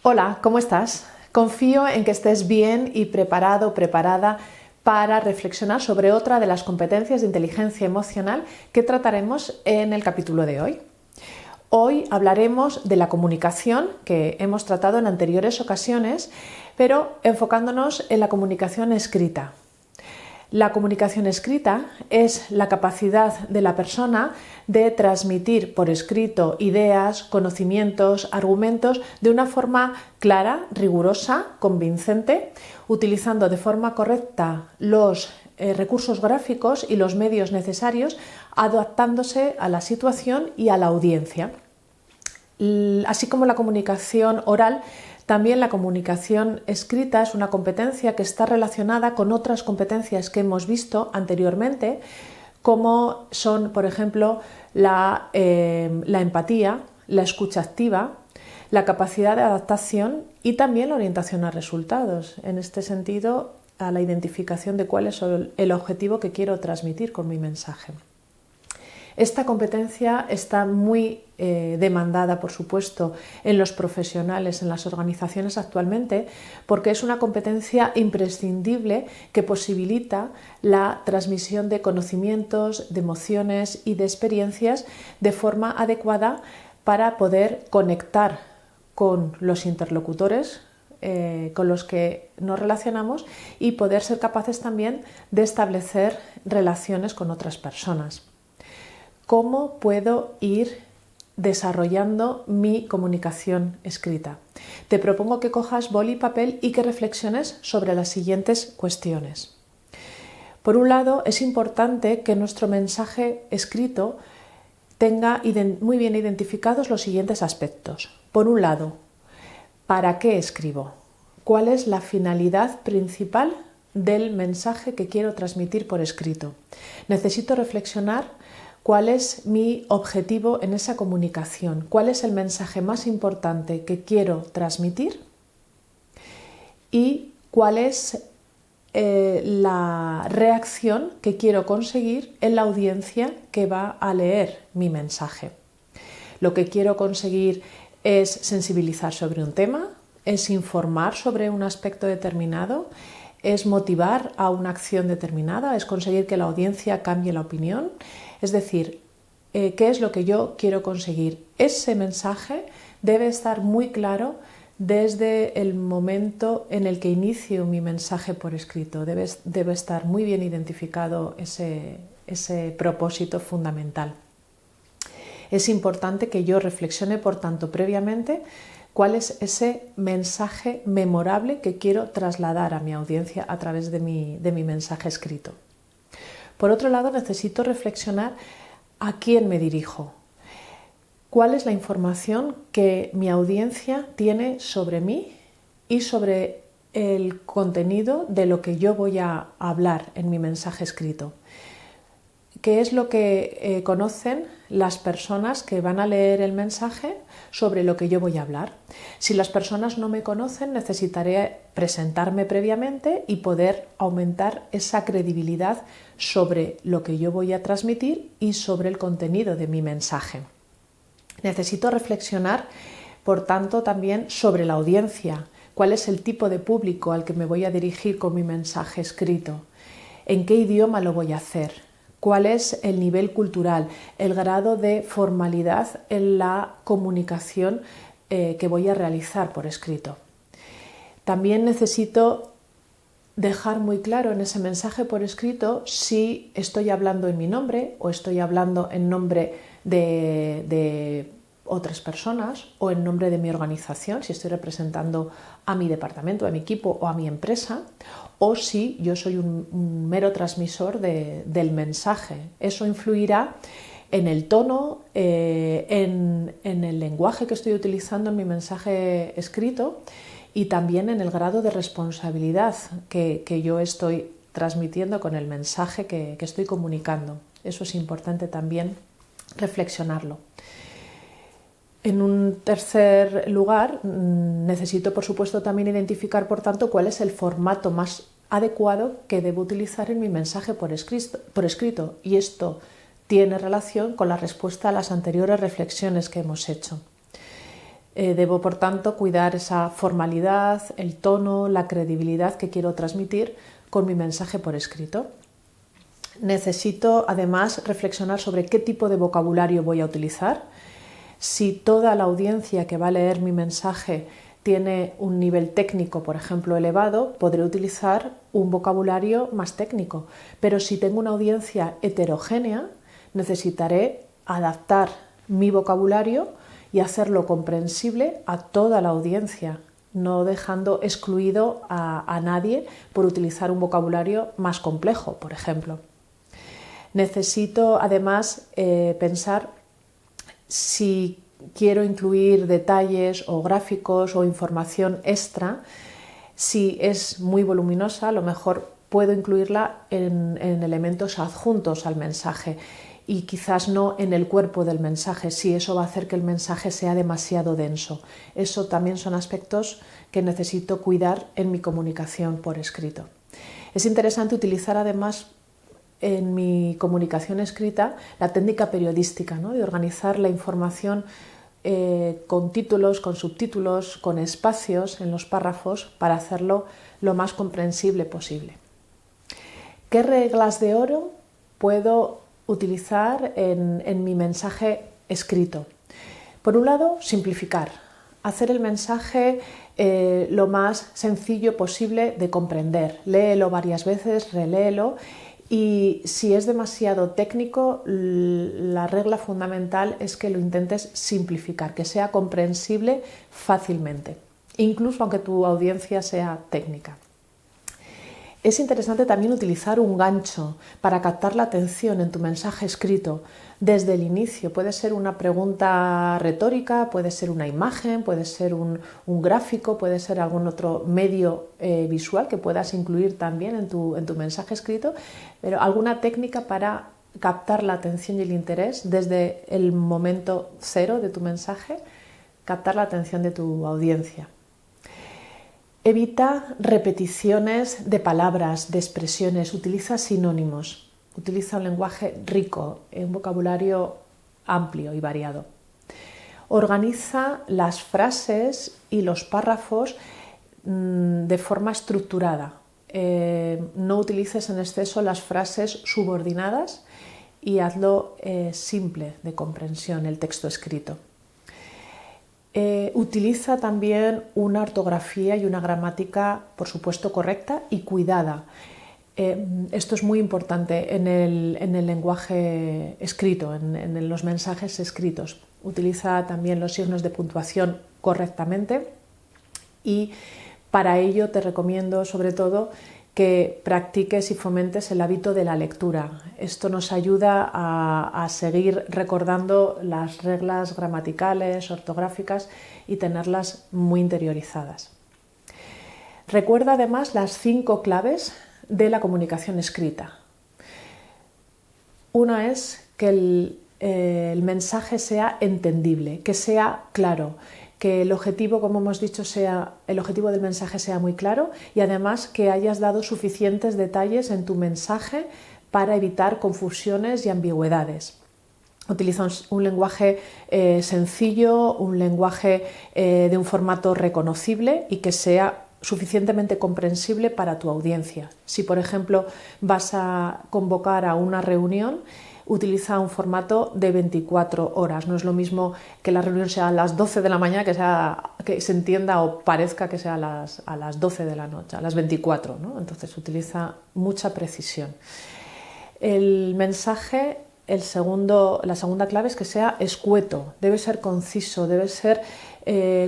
Hola, ¿cómo estás? Confío en que estés bien y preparado o preparada para reflexionar sobre otra de las competencias de inteligencia emocional que trataremos en el capítulo de hoy. Hoy hablaremos de la comunicación, que hemos tratado en anteriores ocasiones, pero enfocándonos en la comunicación escrita. La comunicación escrita es la capacidad de la persona de transmitir por escrito ideas, conocimientos, argumentos de una forma clara, rigurosa, convincente, utilizando de forma correcta los recursos gráficos y los medios necesarios, adaptándose a la situación y a la audiencia. Así como la comunicación oral, también la comunicación escrita es una competencia que está relacionada con otras competencias que hemos visto anteriormente, como son, por ejemplo, la empatía, la escucha activa, la capacidad de adaptación y también la orientación a resultados. En este sentido, a la identificación de cuál es el objetivo que quiero transmitir con mi mensaje. Esta competencia está muy demandada, por supuesto, en los profesionales, en las organizaciones actualmente, porque es una competencia imprescindible que posibilita la transmisión de conocimientos, de emociones y de experiencias de forma adecuada para poder conectar con los interlocutores con los que nos relacionamos y poder ser capaces también de establecer relaciones con otras personas. ¿Cómo puedo ir desarrollando mi comunicación escrita? Te propongo que cojas boli y papel y que reflexiones sobre las siguientes cuestiones. Por un lado, es importante que nuestro mensaje escrito tenga muy bien identificados los siguientes aspectos. Por un lado, ¿para qué escribo? ¿Cuál es la finalidad principal del mensaje que quiero transmitir por escrito? Necesito reflexionar cuál es mi objetivo en esa comunicación, cuál es el mensaje más importante que quiero transmitir y cuál es la reacción que quiero conseguir en la audiencia que va a leer mi mensaje. Lo que quiero conseguir es sensibilizar sobre un tema, es informar sobre un aspecto determinado, es motivar a una acción determinada, es conseguir que la audiencia cambie la opinión. Es decir, ¿qué es lo que yo quiero conseguir? Ese mensaje debe estar muy claro desde el momento en el que inicio mi mensaje por escrito. Debe estar muy bien identificado ese propósito fundamental. Es importante que yo reflexione, por tanto, previamente cuál es ese mensaje memorable que quiero trasladar a mi audiencia a través de mi mensaje escrito. Por otro lado, necesito reflexionar a quién me dirijo. ¿Cuál es la información que mi audiencia tiene sobre mí y sobre el contenido de lo que yo voy a hablar en mi mensaje escrito? ¿Qué es lo que conocen las personas que van a leer el mensaje sobre lo que yo voy a hablar? Si las personas no me conocen, necesitaré presentarme previamente y poder aumentar esa credibilidad sobre lo que yo voy a transmitir y sobre el contenido de mi mensaje. Necesito reflexionar, por tanto, también sobre la audiencia. ¿Cuál es el tipo de público al que me voy a dirigir con mi mensaje escrito? ¿En qué idioma lo voy a hacer? ¿Cuál es el nivel cultural, el grado de formalidad en la comunicación que voy a realizar por escrito? También necesito dejar muy claro en ese mensaje por escrito si estoy hablando en mi nombre o estoy hablando en nombre de otras personas o en nombre de mi organización, si estoy representando a mi departamento, a mi equipo o a mi empresa, o si yo soy un mero transmisor del mensaje. Eso influirá en el tono, en el lenguaje que estoy utilizando en mi mensaje escrito y también en el grado de responsabilidad que yo estoy transmitiendo con el mensaje que estoy comunicando. Eso es importante también reflexionarlo. En un tercer lugar, necesito, por supuesto, también identificar, por tanto, cuál es el formato más adecuado que debo utilizar en mi mensaje por escrito. Y esto tiene relación con la respuesta a las anteriores reflexiones que hemos hecho. Debo, por tanto, cuidar esa formalidad, el tono, la credibilidad que quiero transmitir con mi mensaje por escrito. Necesito, además, reflexionar sobre qué tipo de vocabulario voy a utilizar. Si toda la audiencia que va a leer mi mensaje tiene un nivel técnico, por ejemplo, elevado, podré utilizar un vocabulario más técnico. Pero si tengo una audiencia heterogénea, necesitaré adaptar mi vocabulario y hacerlo comprensible a toda la audiencia, no dejando excluido a nadie por utilizar un vocabulario más complejo, por ejemplo. Necesito, además, pensar si quiero incluir detalles o gráficos o información extra. Si es muy voluminosa, a lo mejor puedo incluirla en elementos adjuntos al mensaje y quizás no en el cuerpo del mensaje, si eso va a hacer que el mensaje sea demasiado denso. Eso también son aspectos que necesito cuidar en mi comunicación por escrito. Es interesante utilizar además en mi comunicación escrita la técnica periodística, ¿no? De organizar la información con títulos, con subtítulos, con espacios en los párrafos para hacerlo lo más comprensible posible. ¿Qué reglas de oro puedo utilizar en mi mensaje escrito? Por un lado, simplificar, hacer el mensaje lo más sencillo posible de comprender. Léelo varias veces, reléelo. Y si es demasiado técnico, la regla fundamental es que lo intentes simplificar, que sea comprensible fácilmente, incluso aunque tu audiencia sea técnica. Es interesante también utilizar un gancho para captar la atención en tu mensaje escrito desde el inicio. Puede ser una pregunta retórica, puede ser una imagen, puede ser un gráfico, puede ser algún otro medio visual que puedas incluir también en tu mensaje escrito, pero alguna técnica para captar la atención y el interés desde el momento cero de tu mensaje, captar la atención de tu audiencia. Evita repeticiones de palabras, de expresiones, utiliza sinónimos, utiliza un lenguaje rico, un vocabulario amplio y variado. Organiza las frases y los párrafos de forma estructurada. No utilices en exceso las frases subordinadas y hazlo simple de comprensión el texto escrito. Utiliza también una ortografía y una gramática, por supuesto, correcta y cuidada. Esto es muy importante en el lenguaje escrito, en los mensajes escritos. Utiliza también los signos de puntuación correctamente y para ello te recomiendo sobre todo que practiques y fomentes el hábito de la lectura. Esto nos ayuda a seguir recordando las reglas gramaticales, ortográficas y tenerlas muy interiorizadas. Recuerda además las 5 claves de la comunicación escrita. Una es que el mensaje sea entendible, que sea claro, que el objetivo, como hemos dicho, el objetivo del mensaje sea muy claro y además que hayas dado suficientes detalles en tu mensaje para evitar confusiones y ambigüedades. Utiliza un lenguaje sencillo, un lenguaje de un formato reconocible y que sea suficientemente comprensible para tu audiencia. Si, por ejemplo, vas a convocar a una reunión, utiliza un formato de 24 horas. No es lo mismo que la reunión sea a las 12 de la mañana, que se entienda o parezca que sea a las 12 de la noche, a las 24, ¿no? Entonces utiliza mucha precisión. El mensaje, la segunda clave es que sea escueto, debe ser conciso, debe ser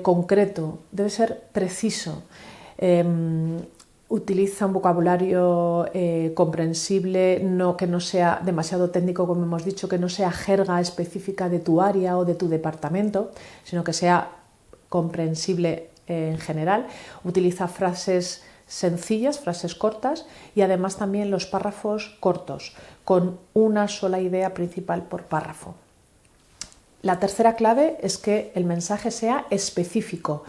concreto, debe ser preciso. Utiliza un vocabulario comprensible, que no sea demasiado técnico, como hemos dicho, que no sea jerga específica de tu área o de tu departamento, sino que sea comprensible en general. Utiliza frases sencillas, frases cortas y además también los párrafos cortos, con una sola idea principal por párrafo. La tercera clave es que el mensaje sea específico,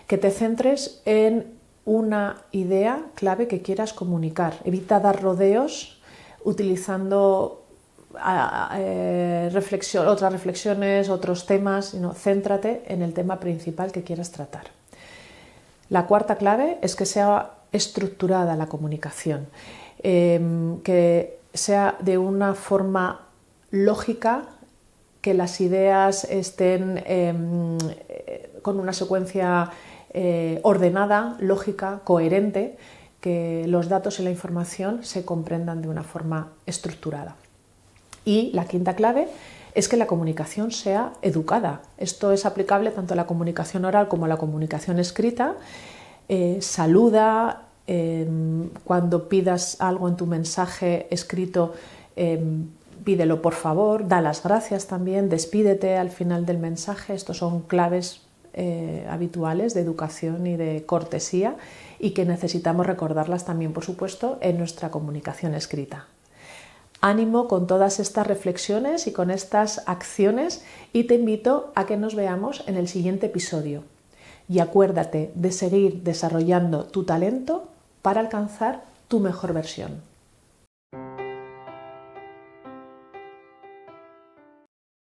que te centres en una idea clave que quieras comunicar. Evita dar rodeos utilizando otras reflexiones, otros temas, sino céntrate en el tema principal que quieras tratar. La cuarta clave es que sea estructurada la comunicación, que sea de una forma lógica, que las ideas estén con una secuencia ordenada, lógica, coherente, que los datos y la información se comprendan de una forma estructurada. Y la quinta clave es que la comunicación sea educada. Esto es aplicable tanto a la comunicación oral como a la comunicación escrita. Saluda, cuando pidas algo en tu mensaje escrito, pídelo por favor, da las gracias también, despídete al final del mensaje. Estos son claves habituales de educación y de cortesía y que necesitamos recordarlas también, por supuesto, en nuestra comunicación escrita. Ánimo con todas estas reflexiones y con estas acciones y te invito a que nos veamos en el siguiente episodio. Y acuérdate de seguir desarrollando tu talento para alcanzar tu mejor versión.